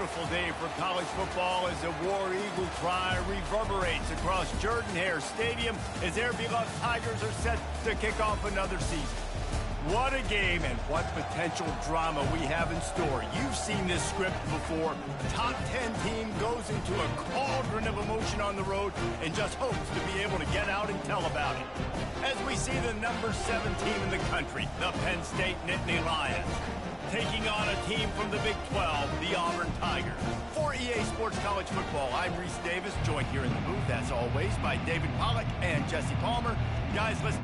beautiful day for college football as the War Eagle cry reverberates across Jordan-Hare Stadium as their beloved Tigers are set to kick off another season. What a game and what potential drama we have in store. You've seen this script before. Top 10 team goes into a cauldron of emotion on the road and just hopes to be able to get out and tell about it. As we see the number 7 team in the country, the Penn State Nittany Lions, taking on a team from the Big 12, the Auburn Tigers. For EA Sports College Football, I'm Reese Davis, joined here in the booth, as always, by David Pollack and Jesse Palmer. Guys, let's...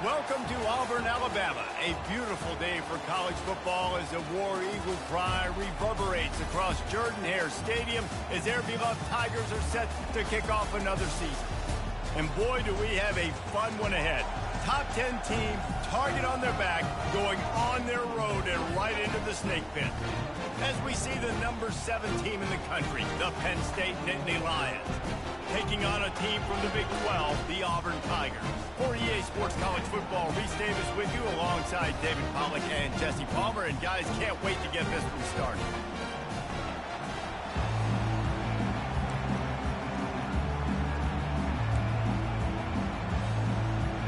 Welcome to Auburn, Alabama. A beautiful day for college football as the War Eagle cry reverberates across Jordan-Hare Stadium as their beloved Tigers are set to kick off another season. And boy, do we have a fun one ahead. Top 10 team, target on their back, going on their road and right into the snake pit. As we see the number 7 team in the country, the Penn State Nittany Lions, taking on a team from the Big 12, the Auburn Tigers. For EA Sports College Football, Reese Davis with you alongside David Pollack and Jesse Palmer. And guys, can't wait to get this one started.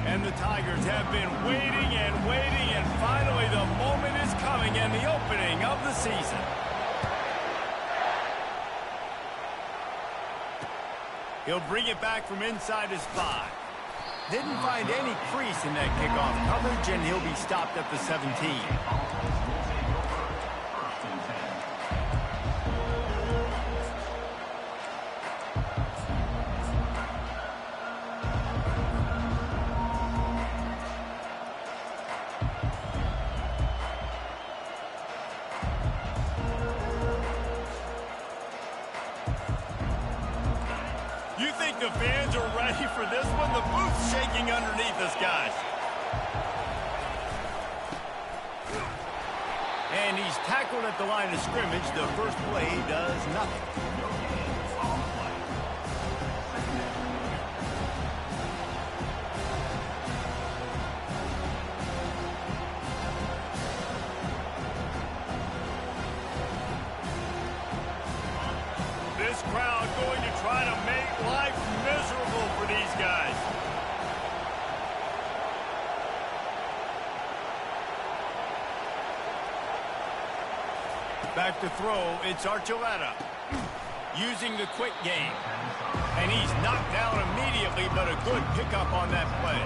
And the Tigers have been waiting and waiting, and finally the moment is coming and the opening of the season. He'll bring it back from inside his 5. Didn't find any crease in that kickoff coverage, and he'll be stopped at the 17. You think the fans are ready for this one? The booth's shaking underneath us, guys. And he's tackled at the line of scrimmage. The first play does nothing. This crowd going to try to make life miserable for these guys. Back to throw, it's Archuleta using the quick game. And he's knocked down immediately, but a good pickup on that play.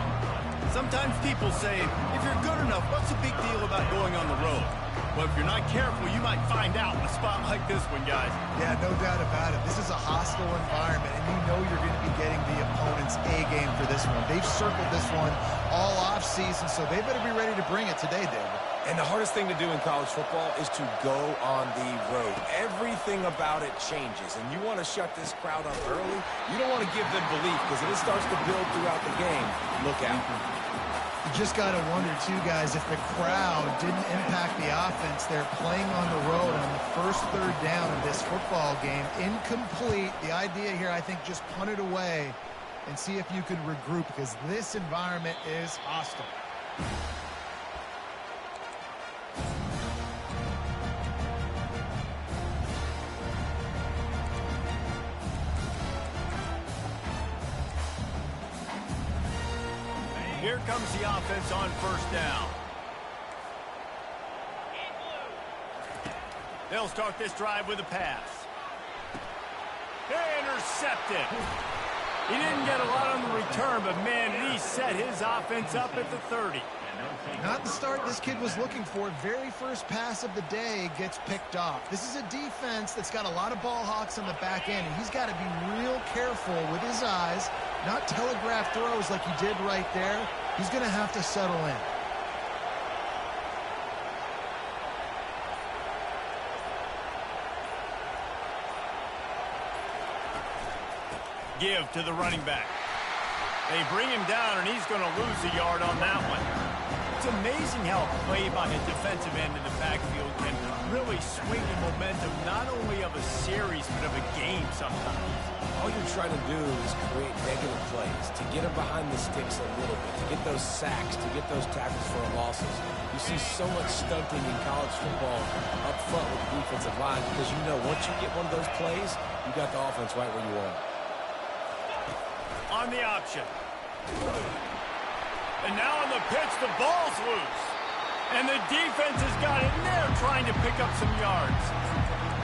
Sometimes people say, if you're good enough, what's the big deal about going on the road? Well, if you're not careful, you might find out in a spot like this one, guys. Yeah, no doubt about it. This is a hostile environment, and you know you're going to be getting the opponent's A game for this one. They've circled this one all off season, so they better be ready to bring it today, David. And the hardest thing to do in college football is to go on the road. Everything about it changes, and you want to shut this crowd up early. You don't want to give them belief, because if it starts to build throughout the game, look out. You just got to wonder, too, guys, if the crowd didn't impact the offense. They're playing on the road on the first third down of this football game. Incomplete. The idea here, I think, just punt it away and see if you could regroup, because this environment is hostile. Here comes the offense on first down. They'll start this drive with a pass. Intercepted. He didn't get a lot on the return, but, man, he set his offense up at the 30. Not the start this kid was looking for. Very first pass of the day gets picked off. This is a defense that's got a lot of ball hawks on the back end, and he's got to be real careful with his eyes, not telegraph throws like he did right there. He's going to have to settle in. Give to the running back. They bring him down, and he's going to lose a yard on that one. It's amazing how a play by a defensive end in the backfield can really swing the momentum not only of a series but of a game sometimes. All you're trying to do is create negative plays, to get them behind the sticks a little bit, to get those sacks, to get those tackles for losses. You see so much stunting in college football up front with the defensive line, because you know once you get one of those plays, you got the offense right where you want it. On the option. And now on the pitch, the ball's loose. And the defense has got it in there trying to pick up some yards.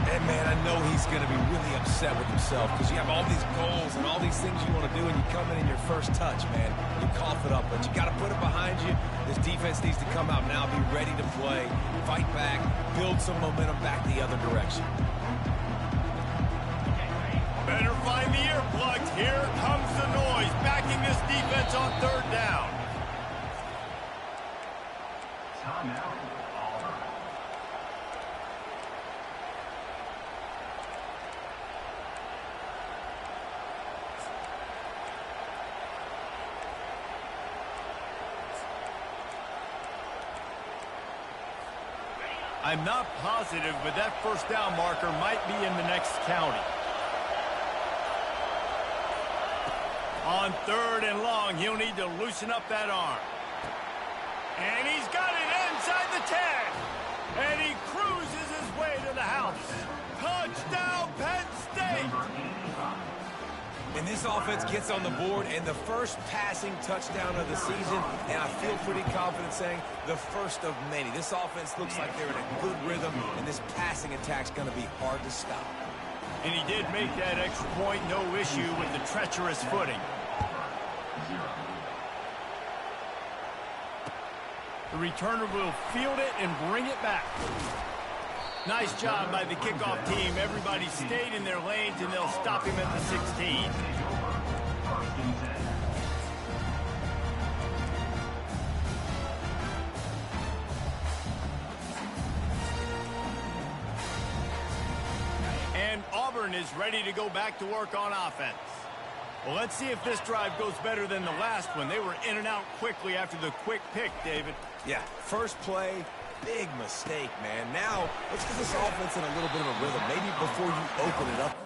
And, man, I know he's going to be really upset with himself, because you have all these goals and all these things you want to do, and you come in your first touch, man. You cough it up, but you got to put it behind you. This defense needs to come out now, be ready to play, fight back, build some momentum back the other direction. Better find the earplugs. Here comes the noise, backing this defense on third down. I'm not positive, but that first down marker might be in the next county. On third and long, he'll need to loosen up that arm. And he's got it inside the 10. And he cruises his way to the house. Touchdown, Penn State! And this offense gets on the board, and the first passing touchdown of the season, and I feel pretty confident saying the first of many. This offense looks like they're in a good rhythm, and this passing attack's going to be hard to stop. And he did make that extra point, no issue with the treacherous footing. The returner will field it and bring it back. Nice job by the kickoff team. Everybody stayed in their lanes, and they'll stop him at the 16. And Auburn is ready to go back to work on offense. Well, let's see if this drive goes better than the last one. They were in and out quickly after the quick pick, David. Yeah, first play, big mistake, man. Now, let's get this offense in a little bit of a rhythm, maybe before you open it up.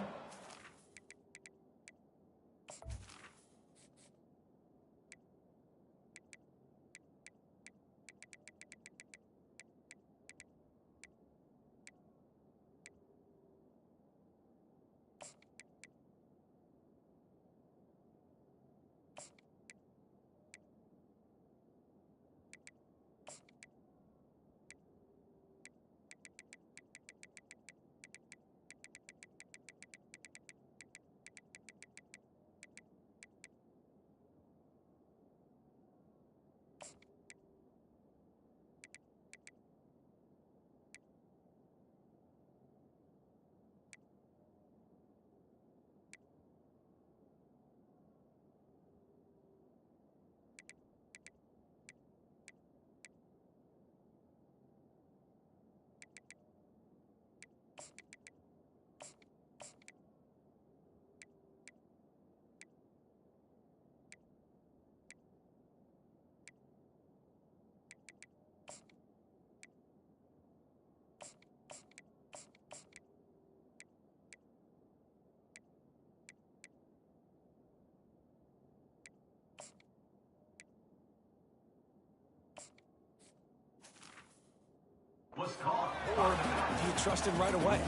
trusted right away?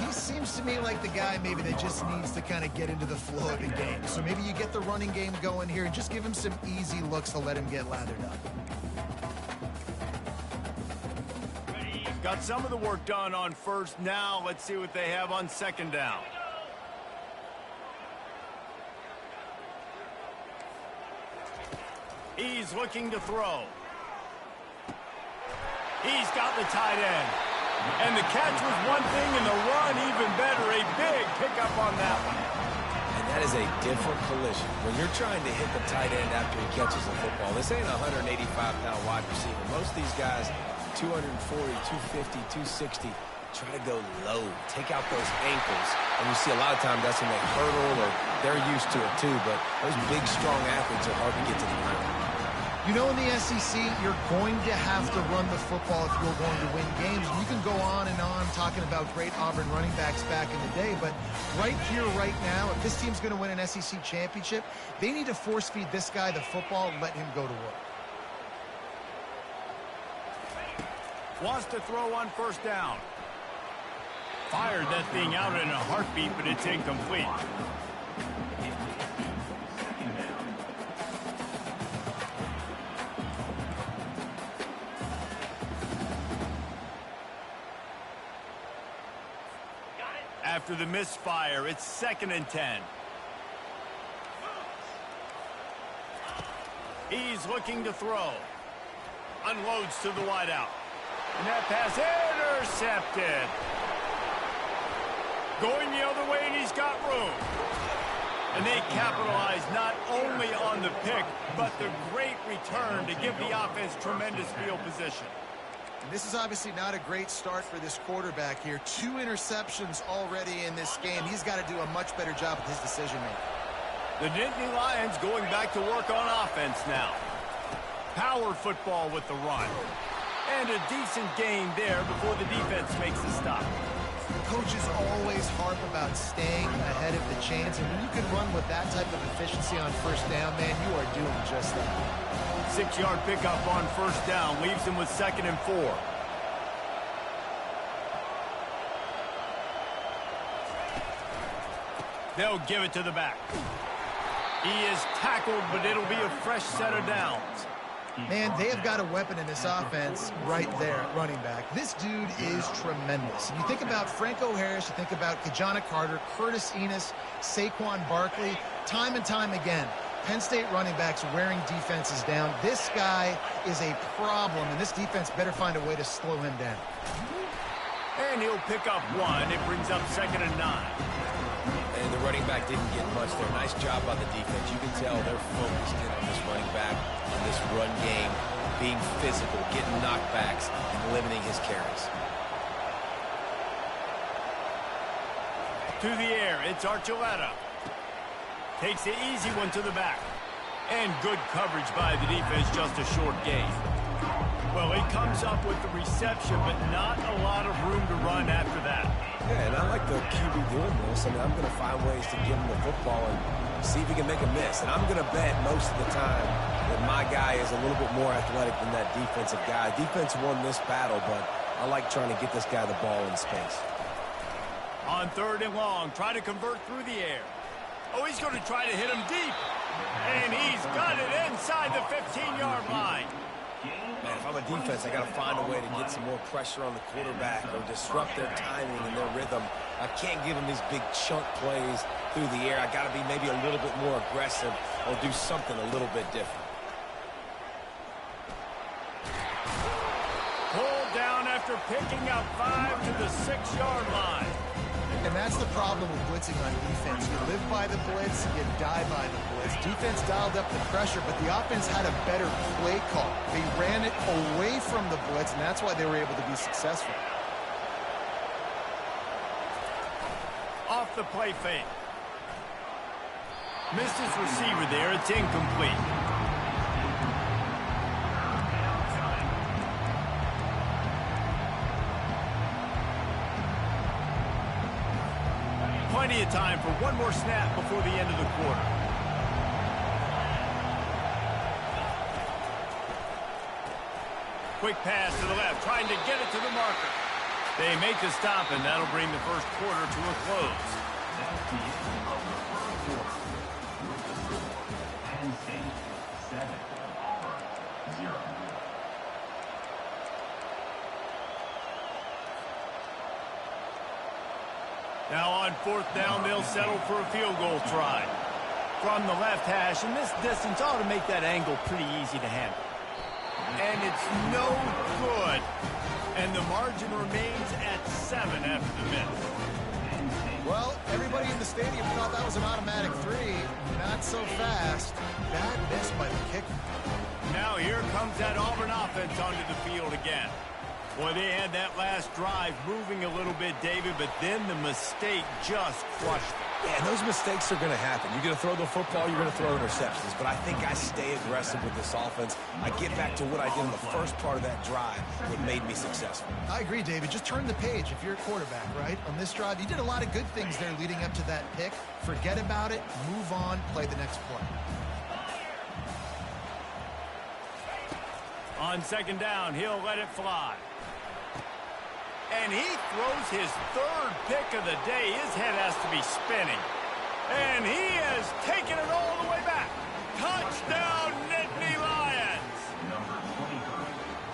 He seems to me like the guy maybe that just needs to kind of get into the flow of the game. So maybe you get the running game going here and just give him some easy looks to let him get lathered up. Got some of the work done on first. Now let's see what they have on second down. He's looking to throw. He's got the tight end. And the catch was one thing, and the run even better. A big pickup on that one. And that is a different collision. When you're trying to hit the tight end after he catches the football, this ain't a 185-pound wide receiver. Most of these guys, 240, 250, 260, try to go low, take out those ankles. And you see a lot of times that's when they hurdle or they're used to it too. But those big, strong athletes are hard to get to the ground. You know, in the SEC, you're going to have to run the football if you're going to win games. You can go on and on talking about great Auburn running backs back in the day, but right here, right now, if this team's going to win an SEC championship, they need to force-feed this guy the football and let him go to work. Wants to throw on first down. Fired that thing out in a heartbeat, but it's incomplete. After the misfire, it's 2nd and 10. He's looking to throw. Unloads to the wideout. And that pass intercepted. Going the other way, and he's got room. And they capitalize not only on the pick, but the great return to give the offense tremendous field position. And this is obviously not a great start for this quarterback here. 2 interceptions already in this game. He's got to do a much better job with his decision-making. The Nittany Lions going back to work on offense now. Power football with the run. And a decent gain there before the defense makes the stop. Coaches always harp about staying ahead of the chains, and when you can run with that type of efficiency on first down, man, you are doing just that. 6-yard pickup on first down leaves him with 2nd and 4. They'll give it to the back. He is tackled, but it'll be a fresh set of downs. Man, they have got a weapon in this offense right there at running back. This dude is tremendous. And you think about Franco Harris, you think about Kajana Carter, Curtis Enos, Saquon Barkley, time and time again, Penn State running backs wearing defenses down. This guy is a problem, and this defense better find a way to slow him down. And he'll pick up 1. It brings up 2nd and 9. And the running back didn't get much there. Nice job by the defense. You can tell they're focused in on this running back, on this run game, being physical, getting knockbacks, and limiting his carries. To the air, it's Archuleta. Takes the easy one to the back. And good coverage by the defense, just a short gain. Well, he comes up with the reception, but not a lot of room to run after that. Yeah, and I like the QB doing this. I mean, I'm going to find ways to give him the football and see if he can make a miss. And I'm going to bet most of the time that my guy is a little bit more athletic than that defensive guy. Defense won this battle, but I like trying to get this guy the ball in space. On 3rd and long, try to convert through the air. Oh, he's going to try to hit him deep. And he's got it inside the 15-yard line. Man, if I'm a defense, I got to find a way to get some more pressure on the quarterback or disrupt their timing and their rhythm. I can't give them these big chunk plays through the air. I got to be maybe a little bit more aggressive or do something a little bit different. Pulled down after picking up 5 to the 6-yard line. And that's the problem with blitzing on defense. You live by the blitz, you die by the blitz. Defense dialed up the pressure, but the offense had a better play call. They ran it away from the blitz, and that's why they were able to be successful. Off the play fake. Missed his receiver there. It's incomplete. Plenty of time for one more snap before the end of the quarter. Quick pass to the left, trying to get it to the marker. They make the stop, and that'll bring the first quarter to a close. Now on fourth down, they'll settle for a field goal try. From the left hash, and this distance ought to make that angle pretty easy to handle. And it's no good. And the margin remains at 7 after the miss. Well, everybody in the stadium thought that was an automatic 3. Not so fast. Bad miss by the kicker. Now here comes that Auburn offense onto the field again. Boy, they had that last drive moving a little bit, David, but then the mistake just crushed them. Yeah, and those mistakes are going to happen. You're going to throw the football, you're going to throw interceptions. But I think I stay aggressive with this offense. I get back to what I did in the first part of that drive, what made me successful. I agree, David. Just turn the page if you're a quarterback, right? On this drive, you did a lot of good things there leading up to that pick. Forget about it, move on, play the next play. On second down, he'll let it fly. And he throws his third pick of the day. His head has to be spinning. And he has taken it all the way back. Touchdown, Nittany Lions!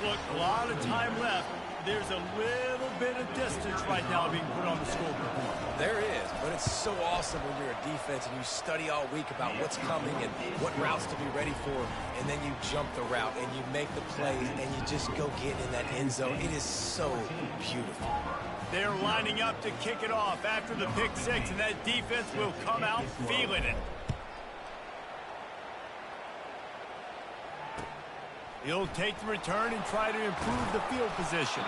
Look, a lot of time left. There's a little bit of distance right now being put on the scoreboard. There is, but it's so awesome when you're a defense and you study all week about what's coming and what routes to be ready for, and then you jump the route and you make the plays and you just go get in that end zone. It is so beautiful. They're lining up to kick it off after the pick six, and that defense will come out feeling it. He'll take the return and try to improve the field position.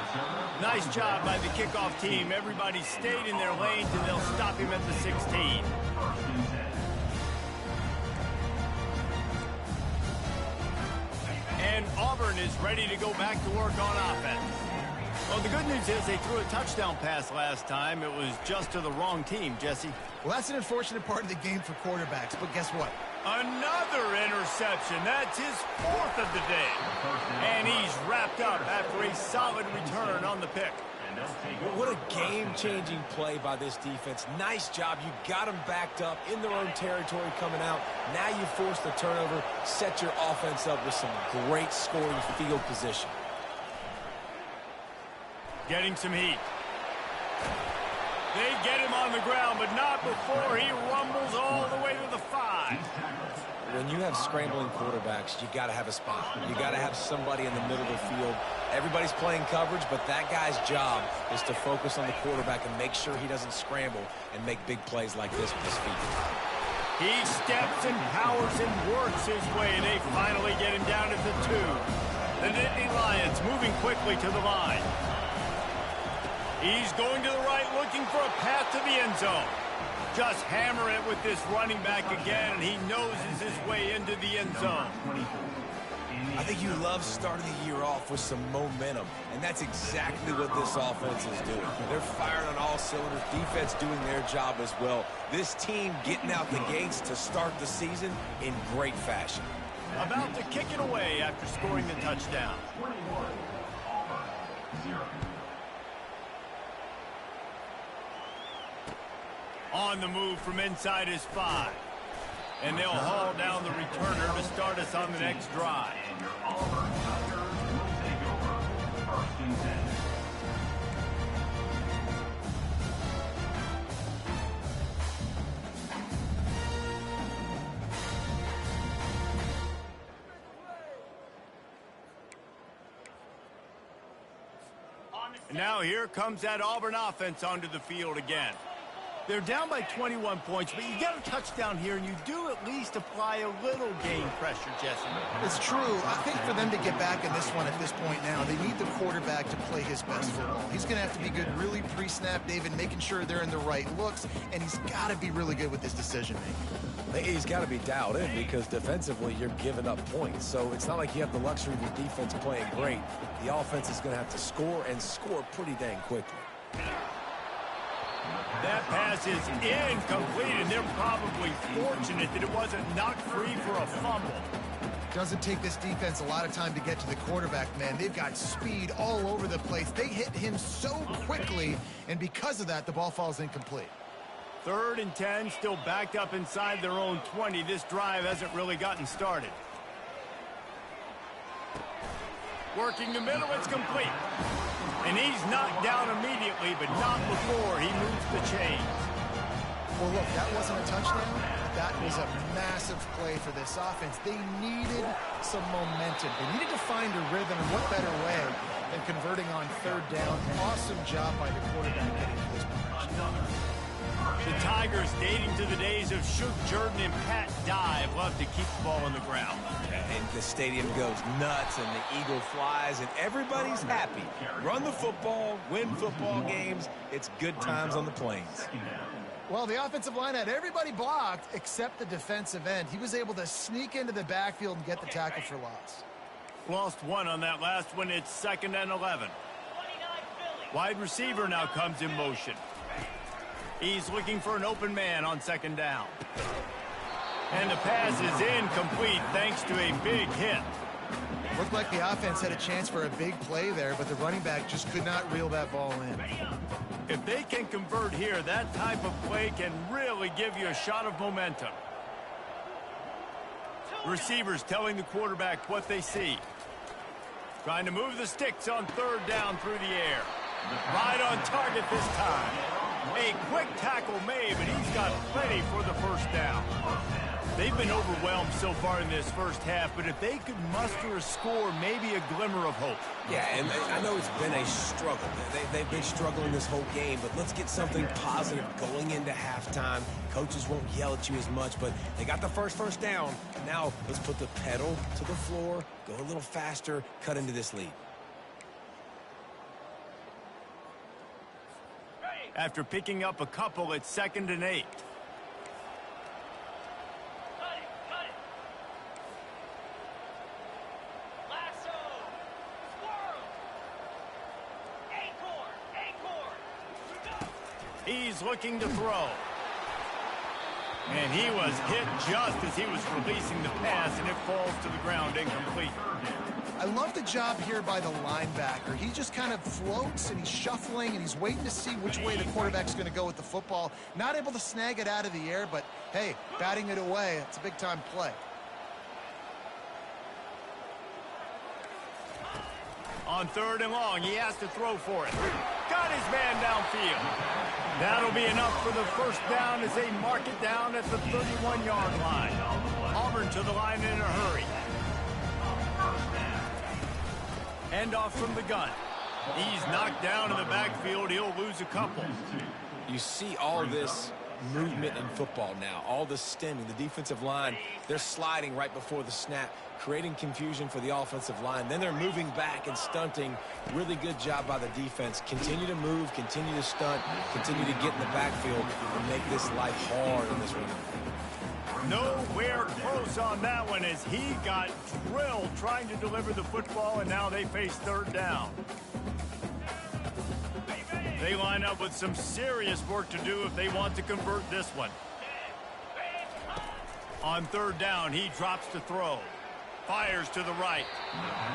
Nice job by the kickoff team. Everybody stayed in their lanes, and they'll stop him at the 16. And Auburn is ready to go back to work on offense. Well, the good news is they threw a touchdown pass last time. It was just to the wrong team, Jesse. Well, that's an unfortunate part of the game for quarterbacks, but guess what? Another interception. That's his fourth of the day. And he's wrapped up after a solid return on the pick. What a game-changing play by this defense. Nice job. You got them backed up in their own territory coming out. Now you force the turnover, set your offense up with some great scoring field position. Getting some heat. They get him on the ground, but not before he rumbles all the way to the 5. When you have scrambling quarterbacks, you got to have a spot. You got to have somebody in the middle of the field. Everybody's playing coverage, but that guy's job is to focus on the quarterback and make sure he doesn't scramble and make big plays like this with his feet. He steps and powers and works his way. They finally get him down at the 2. The Nittany Lions moving quickly to the line. He's going to the right, looking for a path to the end zone. Just hammer it with this running back again, and he noses his way into the end zone. I think you love starting the year off with some momentum, and that's exactly what this offense is doing. They're firing on all cylinders, defense doing their job as well. This team getting out the gates to start the season in great fashion. About to kick it away after scoring the touchdown. On the move from inside his 5. And they'll haul down the returner to start us on the next drive. And now here comes that Auburn offense onto the field again. They're down by 21 points, but you get a touchdown here, and you do at least apply a little game pressure, Jesse. It's true. I think for them to get back in this one at this point now, they need the quarterback to play his best football. He's going to have to be good really pre-snap, David, making sure they're in the right looks, and he's got to be really good with his decision-making. He's got to be dialed in because defensively you're giving up points. So it's not like you have the luxury of your defense playing great. The offense is going to have to score and score pretty dang quickly. That pass is incomplete, and they're probably fortunate that it wasn't knocked free for a fumble. Doesn't take this defense a lot of time to get to the quarterback, man. They've got speed all over the place. They hit him so quickly, and because of that, the ball falls incomplete. 3rd and 10, still backed up inside their own 20. This drive hasn't really gotten started. Working the middle, it's complete. And he's knocked down immediately, but not before he moves the chains. Well, look, that wasn't a touchdown. That was a massive play for this offense. They needed some momentum. They needed to find a rhythm, and what better way than converting on 3rd down. Awesome job by the quarterback getting to this point. The Tigers, dating to the days of Shook Jordan and Pat Dye, love to keep the ball on the ground. And the stadium goes nuts, and the eagle flies, and everybody's happy. Run the football, win football games. It's good times on the plains. Well, the offensive line had everybody blocked except the defensive end. He was able to sneak into the backfield and get the tackle for loss. Lost one on that last one. It's 2nd and 11. Wide receiver now comes in motion. He's looking for an open man on 2nd down. And the pass is incomplete thanks to a big hit. Looked like the offense had a chance for a big play there, but the running back just could not reel that ball in. If they can convert here, that type of play can really give you a shot of momentum. Receivers telling the quarterback what they see. Trying to move the sticks on 3rd down through the air. Right on target this time. A quick tackle made, but he's got plenty for the 1st down. They've been overwhelmed so far in this 1st half, but if they could muster a score, maybe a glimmer of hope. Yeah, and I know it's been a struggle. They've been struggling this whole game, but let's get something positive going into halftime. Coaches won't yell at you as much, but they got the first down. Now let's put the pedal to the floor, go a little faster, cut into this lead. After picking up a couple, it's 2nd and 8. He's looking to throw. And he was hit just as he was releasing the pass, and it falls to the ground incomplete. I love the job here by the linebacker. He just kind of floats, and he's shuffling, and he's waiting to see which way the quarterback's going to go with the football. Not able to snag it out of the air, but, hey, batting it away, it's a big-time play. On 3rd and long, he has to throw for it. Got his man downfield. That'll be enough for the 1st down as they mark it down at the 31-yard line. Auburn to the line in a hurry. Handoff from the gun. He's knocked down in the backfield. He'll lose a couple. You see all this movement in football now, all the stemming, the defensive line, they're sliding right before the snap, creating confusion for the offensive line. Then they're moving back and stunting. Really good job by the defense. Continue to move, continue to stunt, continue to get in the backfield and make this life hard on this run. Nowhere close on that one as he got drilled trying to deliver the football, and now they face 3rd down. They line up with some serious work to do if they want to convert this one. On 3rd down, he drops to throw. Fires to the right.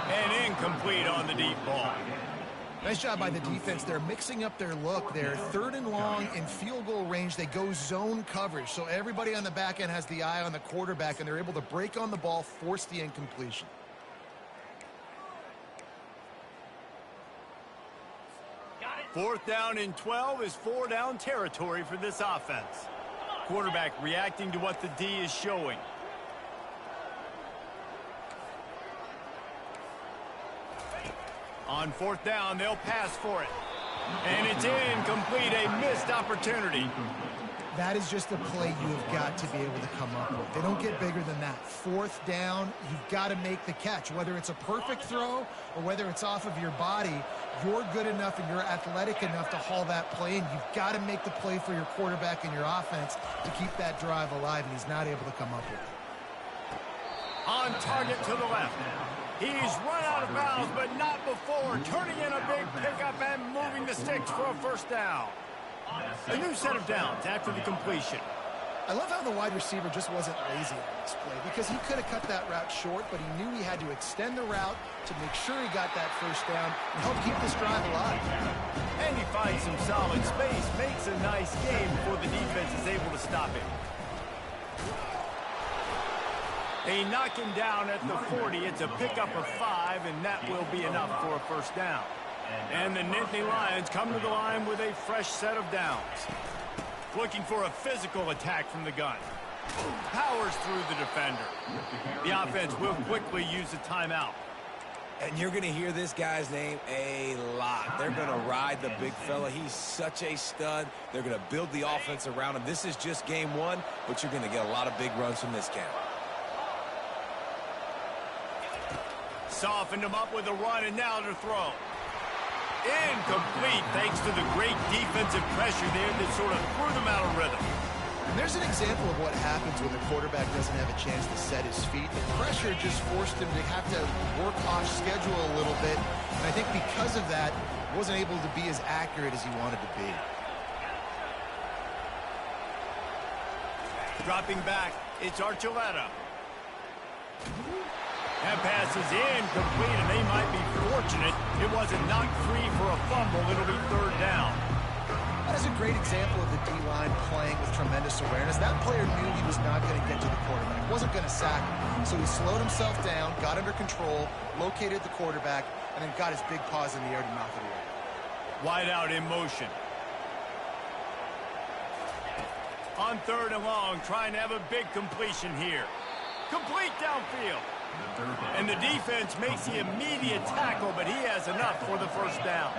And incomplete on the deep ball. Nice job by the defense. They're mixing up their look. They're 3rd and long in field goal range. They go zone coverage. So everybody on the back end has the eye on the quarterback, and they're able to break on the ball, force the incompletion. Fourth down and 12 is 4-down territory for this offense. Quarterback reacting to what the D is showing. On 4th down, they'll pass for it. And it's incomplete, a missed opportunity. That is just a play you have got to be able to come up with. They don't get bigger than that. 4th down, you've got to make the catch. Whether it's a perfect throw or whether it's off of your body, you're good enough and you're athletic enough to haul that play in. You've got to make the play for your quarterback and your offense to keep that drive alive, and he's not able to come up with it. On target to the left. He's run out of bounds, but not before. Turning in a big pickup and moving the sticks for a 1st down. A new set of downs after the completion. I love how the wide receiver just wasn't lazy on this play because he could have cut that route short, but he knew he had to extend the route to make sure he got that first down and help keep this drive alive. And he finds some solid space, makes a nice game before the defense is able to stop him. They knock him down at the 40. It's a pickup of 5, and that will be enough for a first down. And the Nittany Lions come to the line with a fresh set of downs. Looking for a physical attack from the gun. Powers through the defender. The offense will quickly use a timeout. And you're going to hear this guy's name a lot. They're going to ride the big fella. He's such a stud. They're going to build the offense around him. This is just game 1, but you're going to get a lot of big runs from this camp. Softened him up with a run, and now to throw. Incomplete, thanks to the great defensive pressure there that sort of threw them out of rhythm. And there's an example of what happens when the quarterback doesn't have a chance to set his feet. The pressure just forced him to have to work off schedule a little bit. And I think because of that, he wasn't able to be as accurate as he wanted to be. Dropping back, it's Archuleta. That pass is incomplete, and they might be fortunate it wasn't knocked free for a fumble. It'll be third down. That is a great example of the D-line playing with tremendous awareness. That player knew he was not going to get to the quarterback. Wasn't going to sack him. So he slowed himself down, got under control, located the quarterback, and then got his big paws in the air to knock it away. Wide out in motion. On 3rd and long, trying to have a big completion here. Complete downfield. And the defense makes the immediate tackle, but he has enough for the first down.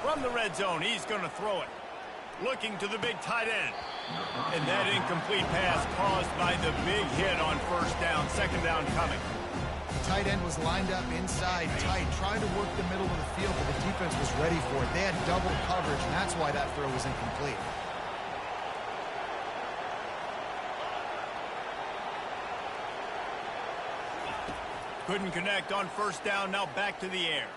From the red zone, he's going to throw it. Looking to the big tight end. And that incomplete pass caused by the big hit on first down. Second down coming. The tight end was lined up inside tight, trying to work the middle of the field, but the defense was ready for it. They had double coverage, and that's why that throw was incomplete. Couldn't connect on first down, now back to the air.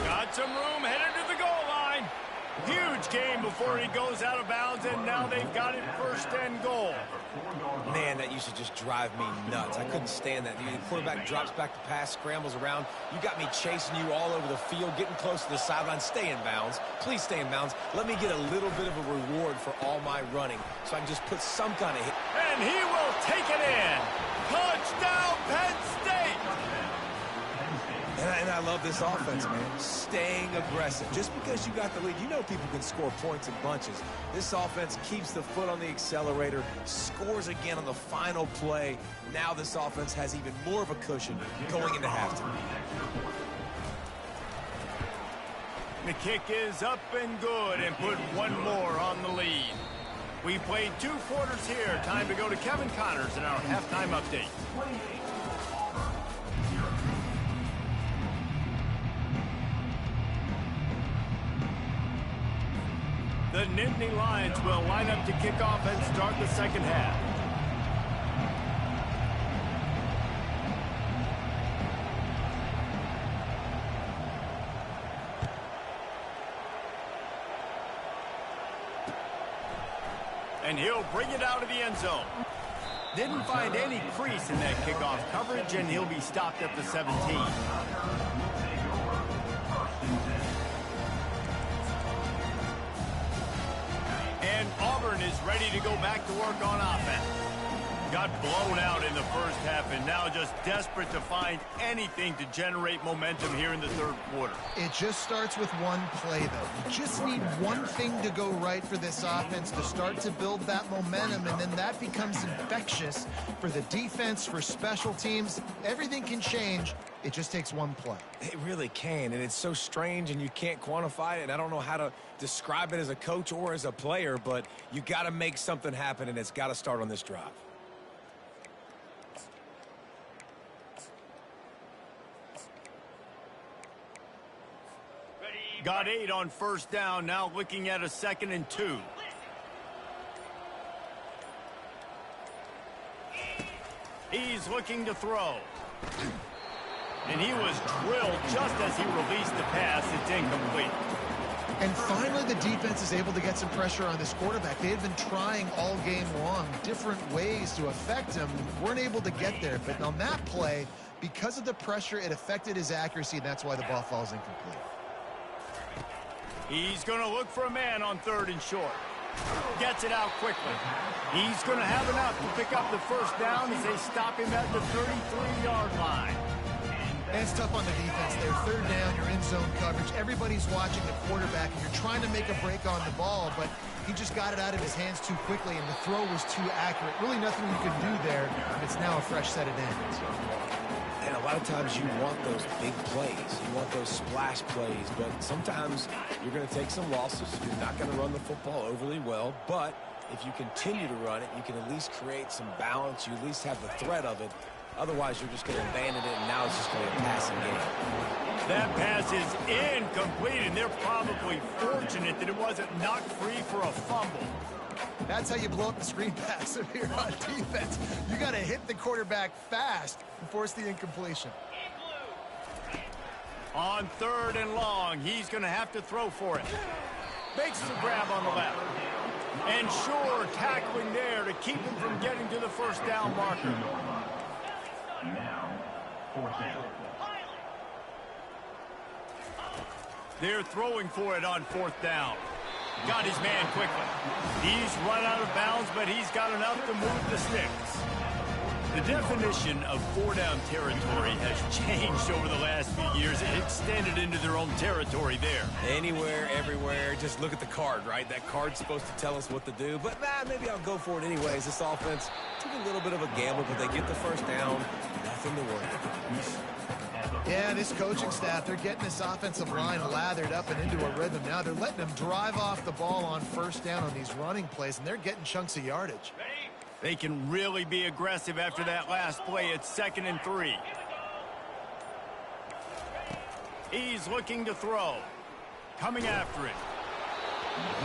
Got some room, headed to the goal line. Huge game before he goes out of bounds, and now they've got it first and goal. Man, that used to just drive me nuts. I couldn't stand that. The quarterback drops back to pass, scrambles around. You got me chasing you all over the field, getting close to the sideline. Stay in bounds. Please stay in bounds. Let me get a little bit of a reward for all my running so I can just put some kind of hit. And he will take it in. Touchdown, Penn State! And I love this offense, man. Staying aggressive. Just because you got the lead, you know people can score points in bunches. This offense keeps the foot on the accelerator, scores again on the final play. Now this offense has even more of a cushion going into halftime. The kick is up and good and put one more on the lead. We played 2 quarters here. Time to go to Kevin Connors in our halftime update. The Nittany Lions will line up to kick off and start the second half. And he'll bring it out of the end zone. Didn't find any crease in that kickoff coverage, and he'll be stopped at the 17. And Auburn is ready to go back to work on offense. Got blown out in the first half and now just desperate to find anything to generate momentum here in the third quarter. It just starts with one play, though. You just need one thing to go right for this offense to start to build that momentum, and then that becomes infectious for the defense, for special teams. Everything can change. It just takes one play. It really can, and it's so strange, and you can't quantify it, and I don't know how to describe it as a coach or as a player, but you got to make something happen, and it's got to start on this drive. Got 8 on first down, now looking at a 2nd and 2. He's looking to throw. And he was drilled just as he released the pass. It's incomplete. And finally, the defense is able to get some pressure on this quarterback. They had been trying all game long different ways to affect him. Weren't able to get there. But on that play, because of the pressure, it affected his accuracy, and that's why the ball falls incomplete. He's going to look for a man on 3rd and short. Gets it out quickly. He's going to have enough to pick up the first down as they stop him at the 33-yard line. And it's tough on the defense there. 3rd down, you're in zone coverage. Everybody's watching the quarterback, and you're trying to make a break on the ball, but he just got it out of his hands too quickly, and the throw was too accurate. Really nothing you can do there. It's now a fresh set of downs. And a lot of times you want those big plays. You want those splash plays, but sometimes you're going to take some losses. You're not going to run the football overly well, but if you continue to run it, you can at least create some balance. You at least have the threat of it. Otherwise, you're just going to abandon it, and now it's just going to be a passing game. That pass is incomplete, and they're probably fortunate that it wasn't knocked free for a fumble. That's how you blow up the screen pass if you're on defense. You got to hit the quarterback fast and force the incompletion. On 3rd and long, he's going to have to throw for it. Makes the grab on the left. And sure, tackling there to keep him from getting to the first down marker. Now, 4th down. They're throwing for it on 4th down. Got his man quickly. He's run out of bounds, but he's got enough to move the sticks. The definition of 4-down territory has changed over the last few years. It extended into their own territory there. Anywhere, everywhere, just look at the card, right? That card's supposed to tell us what to do, but maybe I'll go for it anyways. This offense took a little bit of a gamble, but they get the first down. Nothing to worry about. Yeah, this coaching staff, they're getting this offensive line lathered up and into a rhythm now. They're letting them drive off the ball on 1st down on these running plays, and they're getting chunks of yardage. They can really be aggressive after that last play. It's 2nd and 3. He's looking to throw. Coming after it.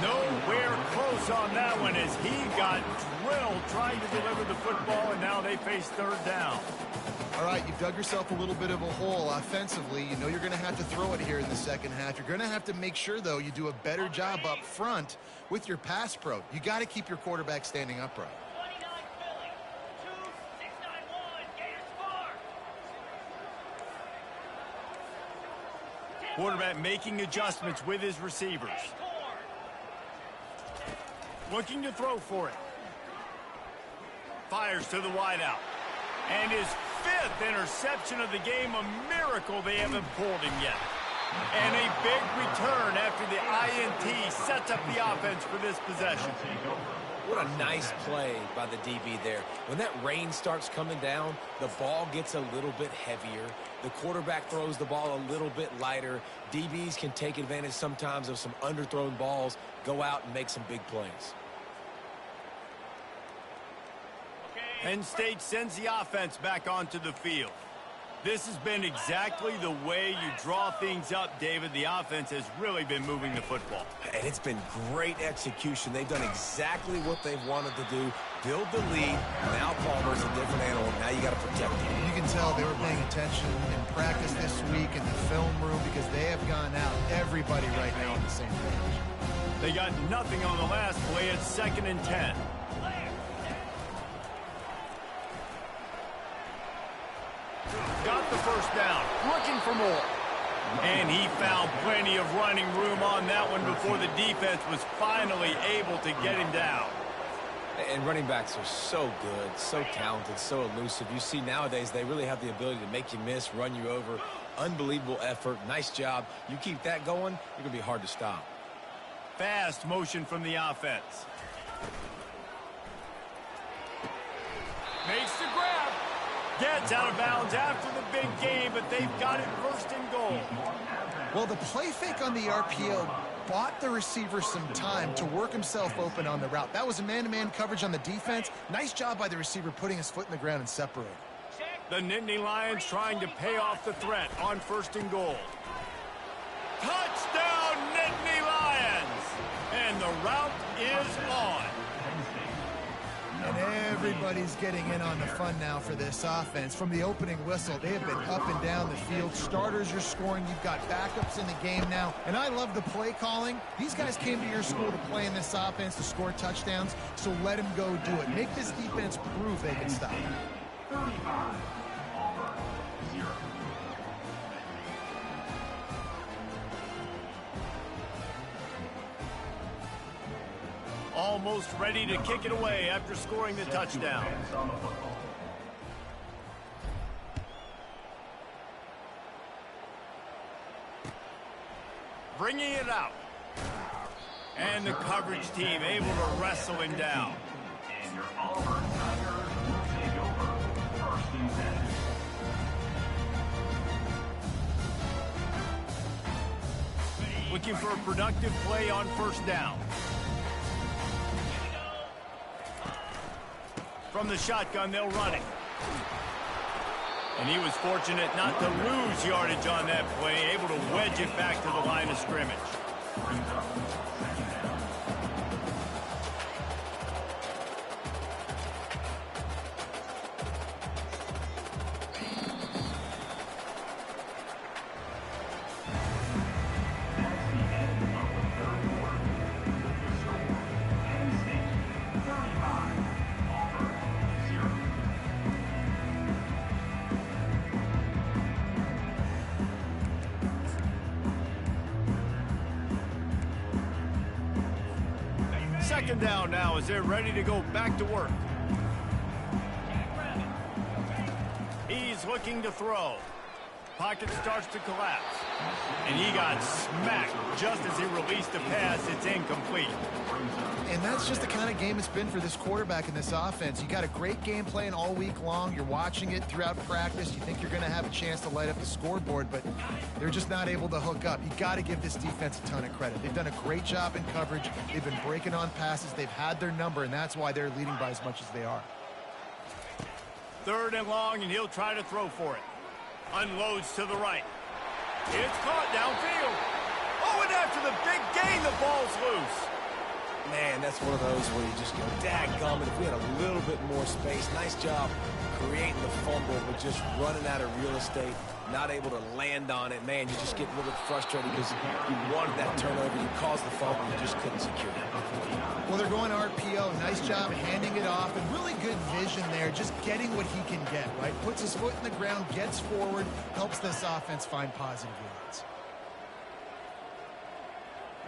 Nowhere close on that one as he got drilled trying to deliver the football, and now they face 3rd down. All right, you've dug yourself a little bit of a hole offensively. You know you're going to have to throw it here in the 2nd half. You're going to have to make sure, though, you do a better job up front with your pass pro. You got to keep your quarterback standing upright. Quarterback making adjustments with his receivers. Looking to throw for it. Fires to the wideout. And his 5th interception of the game, a miracle they haven't pulled him yet. And a big return after the INT sets up the offense for this possession. What a nice play by the DB there. When that rain starts coming down, the ball gets a little bit heavier. The quarterback throws the ball a little bit lighter. DBs can take advantage sometimes of some underthrown balls, go out and make some big plays. Penn State sends the offense back onto the field. This has been exactly the way you draw things up, David. The offense has really been moving the football. And it's been great execution. They've done exactly what they've wanted to do. Build the lead. Now Palmer's a different animal. Now you got to protect him. You can tell they were paying attention in practice this week in the film room because they have gone out, everybody right now on the same page. They got nothing on the last play. It's 2nd and 10. Got the first down, looking for more. And he found plenty of running room on that one before the defense was finally able to get him down. And running backs are so good, so talented, so elusive. You see nowadays they really have the ability to make you miss, run you over. Unbelievable effort. Nice job. You keep that going, you're going to be hard to stop. Fast motion from the offense. Makes the grab. Gets out of bounds after the big game, but they've got it 1st and goal. Well, the play fake on the RPO bought the receiver some time to work himself open on the route. That was a man-to-man coverage on the defense. Nice job by the receiver putting his foot in the ground and separating. The Nittany Lions trying to pay off the threat on 1st and goal. Touchdown, Nittany Lions! And the route is on. And everybody's getting in on the fun now for this offense. From the opening whistle, they have been up and down the field. Starters are scoring. You've got backups in the game now. And I love the play calling. These guys came to your school to play in this offense to score touchdowns, so let them go do it. Make this defense prove they can stop. 35. Auburn, 0. Almost ready to kick it away after scoring the touchdown. Bringing it out. And the coverage team able to wrestle him down. And your Auburn Tigers will take over. First and 10. Looking for a productive play on first down. From the shotgun, they'll run it. And he was fortunate not to lose yardage on that play, able to wedge it back to the line of scrimmage. Second down now as they're ready to go back to work. He's looking to throw. Pocket starts to collapse. And he got smacked just as he released the pass. It's incomplete. And that's just the kind of game it's been for this quarterback in this offense. You got a great game plan all week long. You're watching it throughout practice. You think you're going to have a chance to light up the scoreboard, but they're just not able to hook up. You got to give this defense a ton of credit. They've done a great job in coverage. They've been breaking on passes. They've had their number, and that's why they're leading by as much as they are. Third and long, and he'll try to throw for it. Unloads to the right. It's caught downfield. Oh, and after the big gain, the ball's loose. Man, that's one of those where you just go, dadgummit, if we had a little bit more space. Nice job creating the fumble, but just running out of real estate, not able to land on it. Man, you just get a little bit frustrated because you wanted that turnover, you caused the fumble, you just couldn't secure it. Well, they're going RPO. Nice job handing it off, and really good vision there, just getting what he can get, right? Puts his foot in the ground, gets forward, helps this offense find positive yards.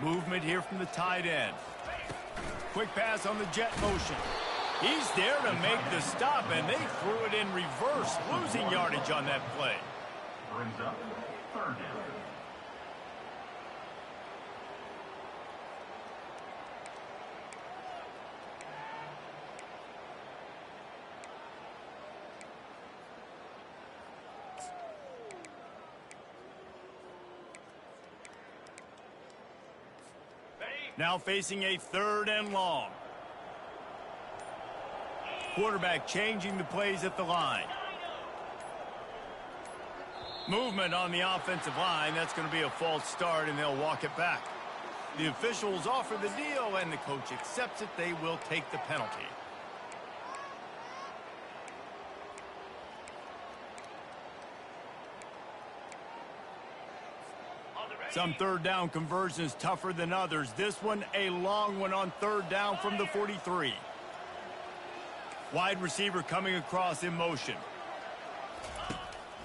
Movement here from the tight end. Quick pass on the jet motion. He's there to make the stop, and they threw it in reverse, losing yardage on that play. Brings up third down. Now facing a third and long. Quarterback changing the plays at the line. Movement on the offensive line. That's going to be a false start, and they'll walk it back. The officials offer the deal, and the coach accepts it. They will take the penalty. Some third down conversions tougher than others. This one, a long one on third down from the 43. Wide receiver coming across in motion.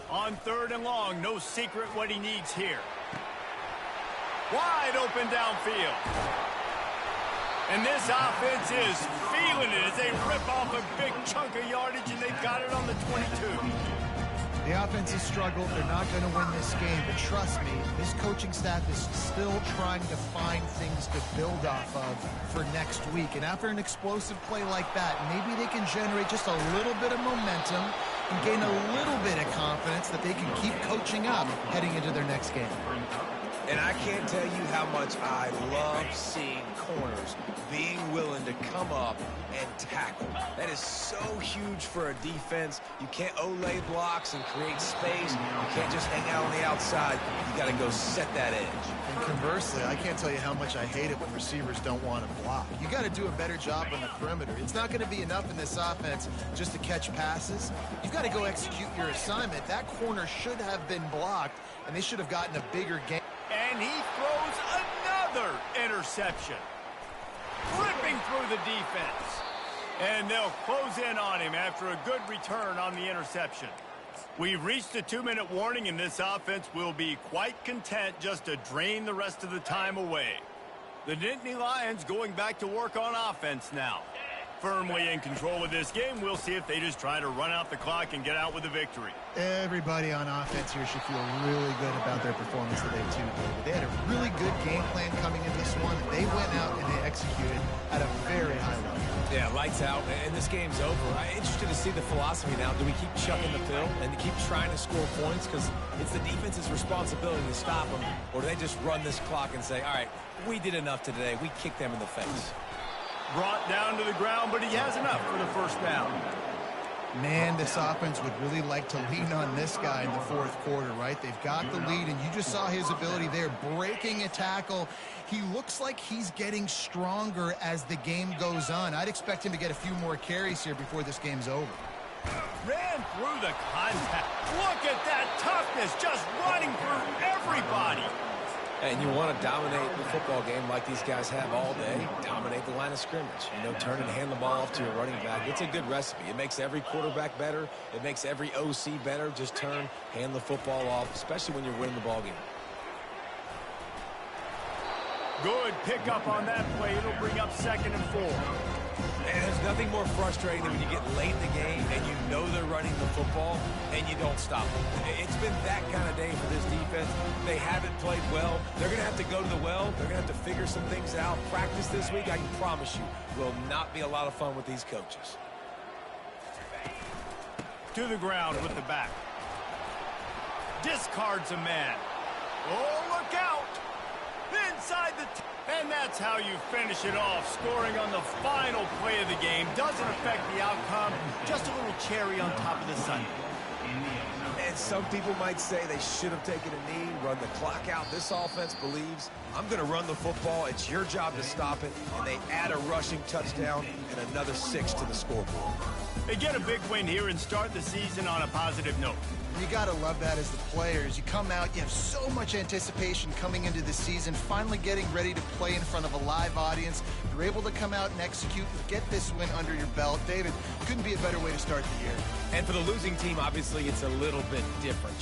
On third and long, no secret what he needs here. Wide open downfield. And this offense is feeling it as they rip off a big chunk of yardage, and they've got it on the 22. The offense has struggled. They're not going to win this game, but trust me, this coaching staff is still trying to find things to build off of for next week. And after an explosive play like that, maybe they can generate just a little bit of momentum and gain a little bit of confidence that they can keep coaching up heading into their next game. And I can't tell you how much I love seeing corners being willing to come up and tackle. That is so huge for a defense. You can't olay blocks and create space. You can't just hang out on the outside. You got to go set that edge. And conversely, I can't tell you how much I hate it when receivers don't want to block. You got to do a better job on the perimeter. It's not going to be enough in this offense just to catch passes. You've got to go execute your assignment. That corner should have been blocked, and they should have gotten a bigger gain. And he throws another interception. Ripping through the defense. And they'll close in on him after a good return on the interception. We've reached a 2-minute warning, and this offense will be quite content just to drain the rest of the time away. The Nittany Lions going back to work on offense now. Firmly in control of this game. We'll see if they just try to run out the clock and get out with a victory. Everybody on offense here should feel really good about their performance today, too, David. They had a really good game plan coming in this one. They went out and they executed at a very high level. Yeah, lights out, and this game's over. I'm interested to see the philosophy now. Do we keep chucking the pill and keep trying to score points? Because it's the defense's responsibility to stop them. Or do they just run this clock and say, all right, we did enough today. We kicked them in the face. Brought down to the ground, but he has enough for the first down. Man, this offense would really like to lean on this guy in the fourth quarter, right? They've got the lead, and you just saw his ability there, breaking a tackle. He looks like he's getting stronger as the game goes on. I'd expect him to get a few more carries here before this game's over. Ran through the contact. Look at that toughness, just running through everybody. And you want to dominate the football game like these guys have all day. Dominate the line of scrimmage. You know, turn and hand the ball off to your running back. It's a good recipe. It makes every quarterback better. It makes every OC better. Just turn, hand the football off, especially when you're winning the ball game. Good pickup on that play. It'll bring up 2nd and 4. And there's nothing more frustrating than when you get late in the game and you know they're running the football and you don't stop them. It's been that kind of day for this defense. They haven't played well. They're going to have to go to the well. They're going to have to figure some things out. Practice this week, I can promise you, will not be a lot of fun with these coaches. To the ground with the back. Discards a man. Oh, look out! Inside the... And that's how you finish it off, scoring on the final play of the game. Doesn't affect the outcome, just a little cherry on top of the sundae. And some people might say they should have taken a knee, run the clock out. This offense believes, I'm going to run the football. It's your job to stop it. And they add a rushing touchdown and another 6 to the scoreboard. They get a big win here and start the season on a positive note. You got to love that as the players. You come out, you have so much anticipation coming into the season, finally getting ready to play in front of a live audience. You're able to come out and execute, get this win under your belt. David, couldn't be a better way to start the year. And for the losing team, obviously, it's a little bit different.